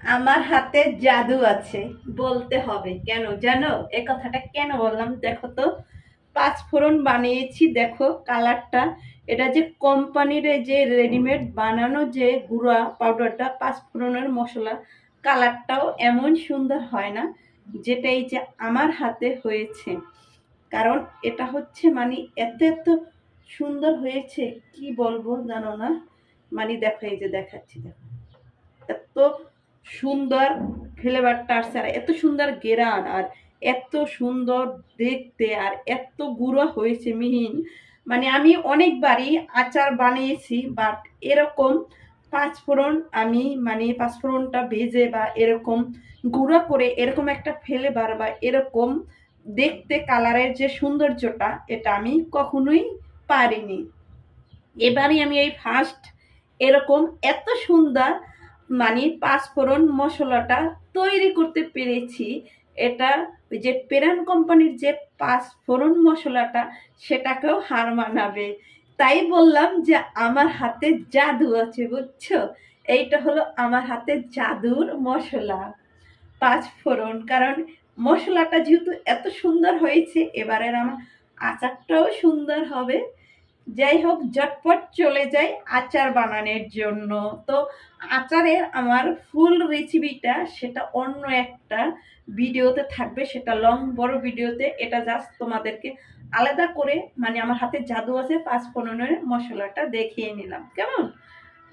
আমার হাতে জাদু আছে বলতে হবে। কেন জানো এ কথাটা কেন বললাম? দেখো তো, পাঁচফোড়ন বানিয়েছি, দেখো কালারটা। এটা যে কোম্পানির যে রেডিমেড বানানো যে গুঁড়া পাউডারটা পাঁচফোড়নের মশলা, কালারটাও এমন সুন্দর হয় না যেটা এই যে আমার হাতে হয়েছে। কারণ এটা হচ্ছে মানে এত এত সুন্দর হয়েছে, কি বলবো জানো না। মানে দেখো, এই যে দেখাচ্ছি, দেখো এত সুন্দর ফ্লেভারটা আসছে, আর এত সুন্দর ঘেরান, আর এত সুন্দর দেখতে, আর এত গুঁড়ো হয়েছে মিহিন। মানে আমি অনেকবারই আচার বানিয়েছি, বাট এরকম পাঁচফোড়ন আমি মানে পাঁচফোড়নটা ভেজে বা এরকম গুঁড়ো করে এরকম একটা ফ্লেভার বা এরকম দেখতে কালারের যে সৌন্দর্যটা, এটা আমি কখনোই পারিনি। এবারই আমি এই ফার্স্ট এরকম এত সুন্দর মানে পাঁচফোড়ন মশলাটা তৈরি করতে পেরেছি। এটা ওই যে পেরান কোম্পানির যে পাঁচফোড়ন মশলাটা, সেটাকেও হার মানাবে। তাই বললাম যে আমার হাতে জাদু আছে, বুঝছো? এইটা হলো আমার হাতে জাদুর মশলা, পাঁচফোড়ন। কারণ মশলাটা যেহেতু এত সুন্দর হয়েছে, এবারের আমার আচারটাও সুন্দর হবে। যাই হোক, ঝটপট চলে যাই আচার বানানোর জন্য। তো আচারের আমার ফুল রেসিপিটা সেটা অন্য একটা ভিডিওতে থাকবে, সেটা লং বড় ভিডিওতে। এটা জাস্ট তোমাদেরকে আলাদা করে মানে আমার হাতে জাদু আছে পাঁচফোড়নের মশলাটা দেখিয়ে নিলাম, কেমন?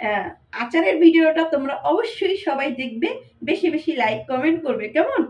আহ, আচারের ভিডিওটা তোমরা অবশ্যই সবাই দেখবে, বেশি বেশি লাইক কমেন্ট করবে, কেমন?